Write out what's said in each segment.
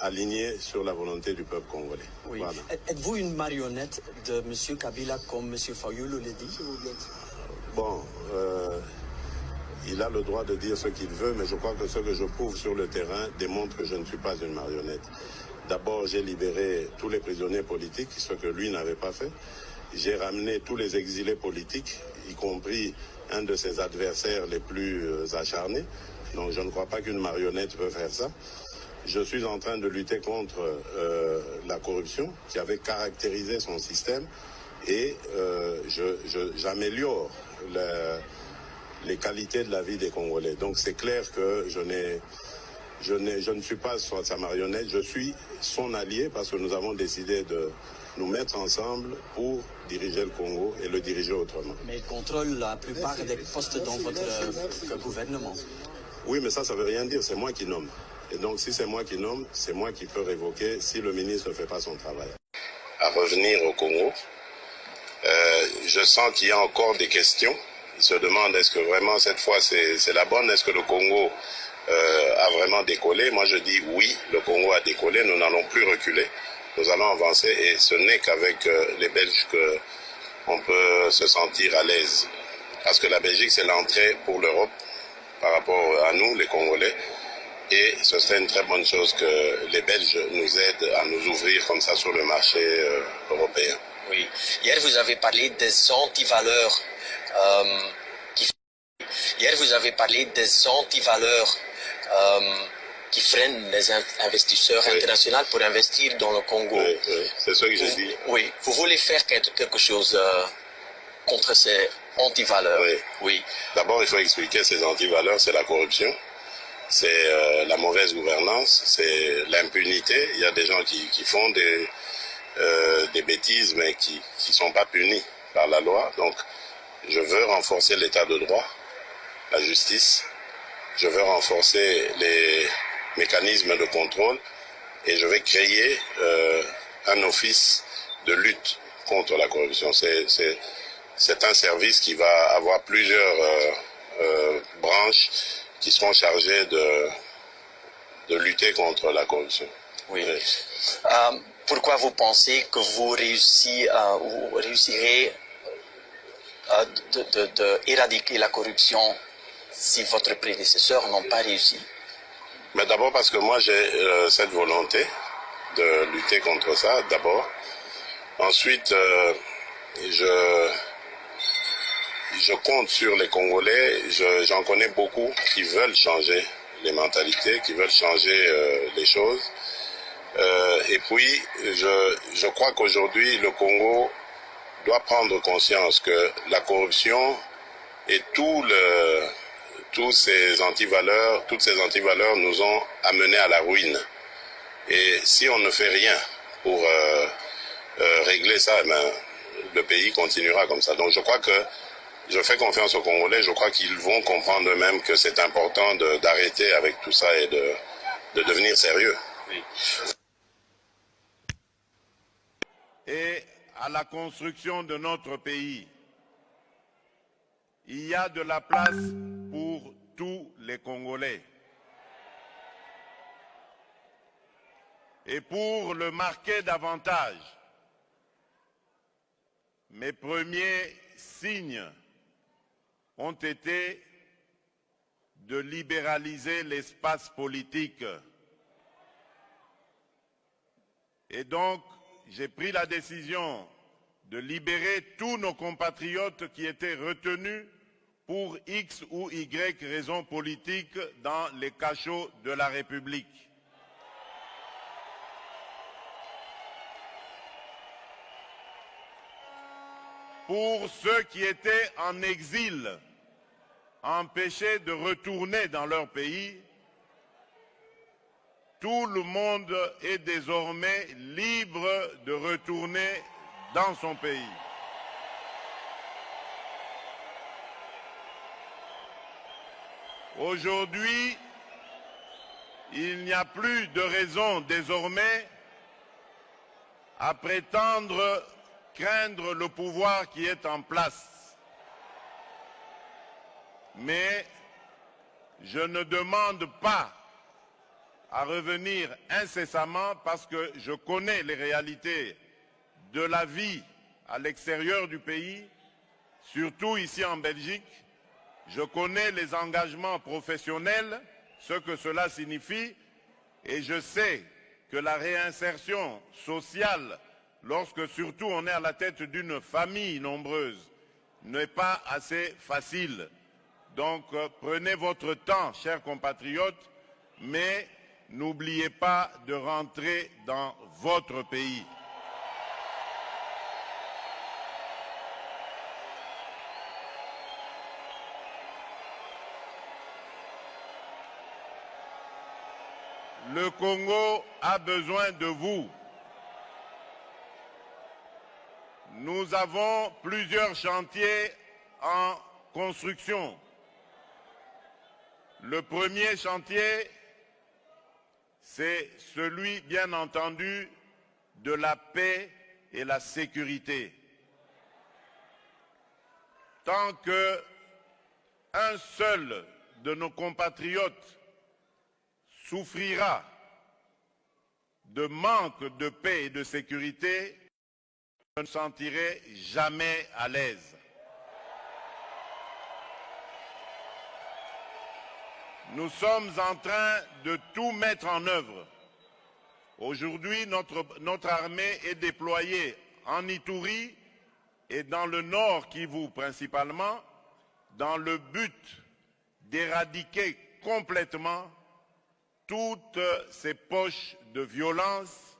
aligné sur la volonté du peuple congolais. Oui. Voilà. Êtes-vous une marionnette de M. Kabila comme M. Fayulu l'a dit? Bon, il a le droit de dire ce qu'il veut, mais je crois que ce que je prouve sur le terrain démontre que je ne suis pas une marionnette. D'abord, j'ai libéré tous les prisonniers politiques, ce que lui n'avait pas fait. J'ai ramené tous les exilés politiques, y compris un de ses adversaires les plus acharnés. Donc je ne crois pas qu'une marionnette peut faire ça. Je suis en train de lutter contre la corruption qui avait caractérisé son système et j'améliore les qualités de la vie des Congolais. Donc c'est clair que je ne suis pas sa marionnette, je suis son allié parce que nous avons décidé de nous mettre ensemble pour diriger le Congo et le diriger autrement. Mais il contrôle la plupart des postes dans votre gouvernement. Oui, mais ça ne veut rien dire, c'est moi qui nomme. Et donc si c'est moi qui nomme, c'est moi qui peux révoquer si le ministre ne fait pas son travail. À revenir au Congo, je sens qu'il y a encore des questions. Ils se demandent est-ce que vraiment cette fois c'est la bonne, est-ce que le Congo a vraiment décollé? Moi je dis oui, le Congo a décollé, nous n'allons plus reculer, nous allons avancer et ce n'est qu'avec les Belges qu'on peut se sentir à l'aise. Parce que la Belgique c'est l'entrée pour l'Europe par rapport à nous, les Congolais, et ce serait une très bonne chose que les Belges nous aident à nous ouvrir comme ça sur le marché européen. Oui, hier vous avez parlé des antivaleurs qui freinent les investisseurs internationaux pour investir dans le Congo. Oui, oui, c'est ce que j'ai dit. Oui, vous voulez faire quelque chose contre ces antivaleurs. Oui. Oui. D'abord, il faut expliquer ces antivaleurs, c'est la corruption, c'est la mauvaise gouvernance, c'est l'impunité. Il y a des gens qui font des bêtises, mais qui ne sont pas punis par la loi. Donc, je veux renforcer l'état de droit, la justice. Je veux renforcer les mécanismes de contrôle et je vais créer un office de lutte contre la corruption. C'est un service qui va avoir plusieurs branches qui seront chargées de lutter contre la corruption. Oui. Pourquoi vous pensez que vous réussirez d'éradiquer la corruption si votre prédécesseur n'ont pas réussi? Mais d'abord parce que moi j'ai cette volonté de lutter contre ça, d'abord. Ensuite, je compte sur les Congolais, j'en connais beaucoup qui veulent changer les mentalités, qui veulent changer les choses. Et puis, je crois qu'aujourd'hui, le Congo doit prendre conscience que la corruption et toutes ces antivaleurs nous ont amenés à la ruine. Et si on ne fait rien pour régler ça, le pays continuera comme ça. Donc je crois que je fais confiance aux Congolais, je crois qu'ils vont comprendre eux-mêmes que c'est important d'arrêter avec tout ça et de devenir sérieux. Oui. Et à la construction de notre pays, il y a de la place pour tous les Congolais. Et pour le marquer davantage, mes premiers signes ont été de libéraliser l'espace politique. Et donc, j'ai pris la décision de libérer tous nos compatriotes qui étaient retenus pour X ou Y raisons politiques dans les cachots de la République. Pour ceux qui étaient en exil, empêchés de retourner dans leur pays, tout le monde est désormais libre de retourner dans son pays. Aujourd'hui, il n'y a plus de raison désormais à prétendre craindre le pouvoir qui est en place. Mais je ne demande pas à revenir incessamment parce que je connais les réalités de la vie à l'extérieur du pays, surtout ici en Belgique. Je connais les engagements professionnels, ce que cela signifie, et je sais que la réinsertion sociale, lorsque surtout on est à la tête d'une famille nombreuse, n'est pas assez facile. Donc prenez votre temps, chers compatriotes, mais n'oubliez pas de rentrer dans votre pays. Le Congo a besoin de vous. Nous avons plusieurs chantiers en construction. Le premier chantier, c'est celui, bien entendu, de la paix et la sécurité. Tant qu'un seul de nos compatriotes souffrira de manque de paix et de sécurité, je ne me sentirai jamais à l'aise. Nous sommes en train de tout mettre en œuvre. Aujourd'hui, notre armée est déployée en Ituri et dans le nord Kivu principalement, dans le but d'éradiquer complètement toutes ces poches de violence,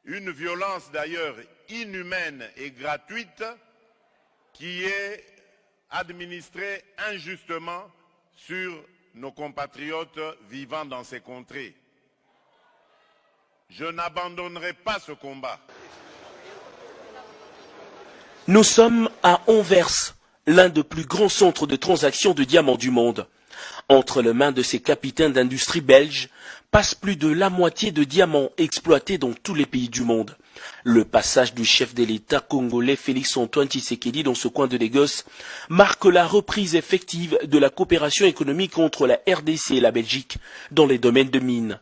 une violence d'ailleurs inhumaine et gratuite qui est administrée injustement sur nos compatriotes vivant dans ces contrées. Je n'abandonnerai pas ce combat. Nous sommes à Anvers, l'un des plus grands centres de transaction de diamants du monde. Entre les mains de ces capitaines d'industrie belges passe plus de la moitié de diamants exploités dans tous les pays du monde. Le passage du chef de l'État congolais Félix-Antoine Tshisekedi dans ce coin de négoce marque la reprise effective de la coopération économique entre la RDC et la Belgique dans les domaines de mines.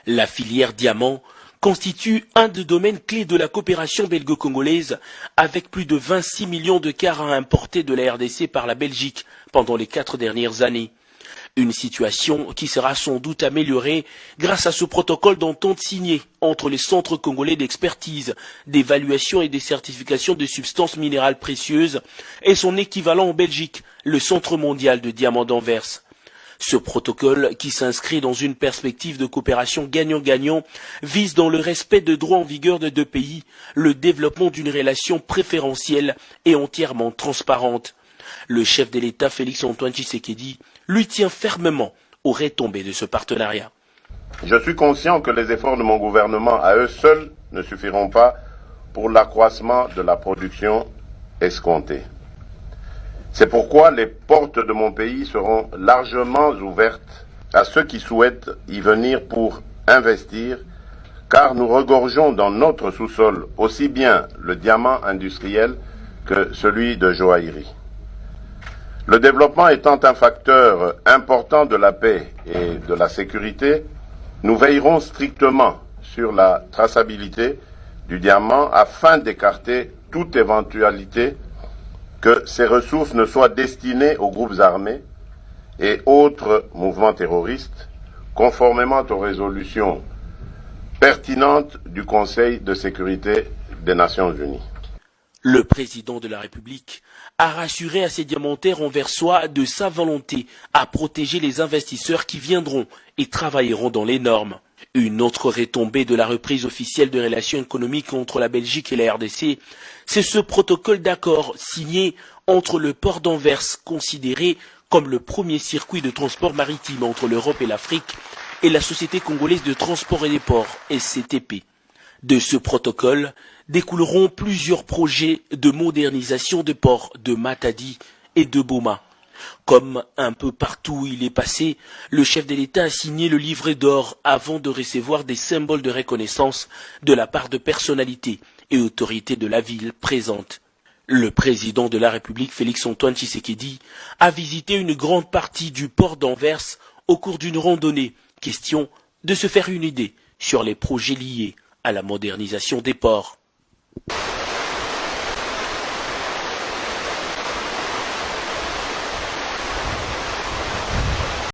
La filière diamant constitue un des domaines clés de la coopération belgo-congolaise avec plus de 26 millions de carats importés de la RDC par la Belgique pendant les 4 dernières années. Une situation qui sera sans doute améliorée grâce à ce protocole d'entente signé entre les centres congolais d'expertise, d'évaluation et de certification de substances minérales précieuses et son équivalent en Belgique, le Centre mondial de diamants d'Anvers. Ce protocole, qui s'inscrit dans une perspective de coopération gagnant-gagnant, vise dans le respect de droits en vigueur de deux pays, le développement d'une relation préférentielle et entièrement transparente. Le chef de l'État Félix-Antoine Tshisekedi lui tient fermement aux retombées de ce partenariat. Je suis conscient que les efforts de mon gouvernement à eux seuls ne suffiront pas pour l'accroissement de la production escomptée. C'est pourquoi les portes de mon pays seront largement ouvertes à ceux qui souhaitent y venir pour investir, car nous regorgeons dans notre sous-sol aussi bien le diamant industriel que celui de joaillerie. Le développement étant un facteur important de la paix et de la sécurité, nous veillerons strictement sur la traçabilité du diamant afin d'écarter toute éventualité que ces ressources ne soient destinées aux groupes armés et autres mouvements terroristes, conformément aux résolutions pertinentes du Conseil de sécurité des Nations Unies. Le président de la République a rassuré à ses diamantaires anversois de sa volonté à protéger les investisseurs qui viendront et travailleront dans les normes. Une autre retombée de la reprise officielle de relations économiques entre la Belgique et la RDC, c'est ce protocole d'accord signé entre le port d'Anvers, considéré comme le premier circuit de transport maritime entre l'Europe et l'Afrique, et la Société congolaise de transport et des ports, SCTP. De ce protocole découleront plusieurs projets de modernisation des ports de Matadi et de Boma. Comme un peu partout où il est passé, le chef de l'État a signé le livret d'or avant de recevoir des symboles de reconnaissance de la part de personnalités et autorités de la ville présentes. Le président de la République, Félix-Antoine Tshisekedi, a visité une grande partie du port d'Anvers au cours d'une randonnée, question de se faire une idée sur les projets liés à la modernisation des ports.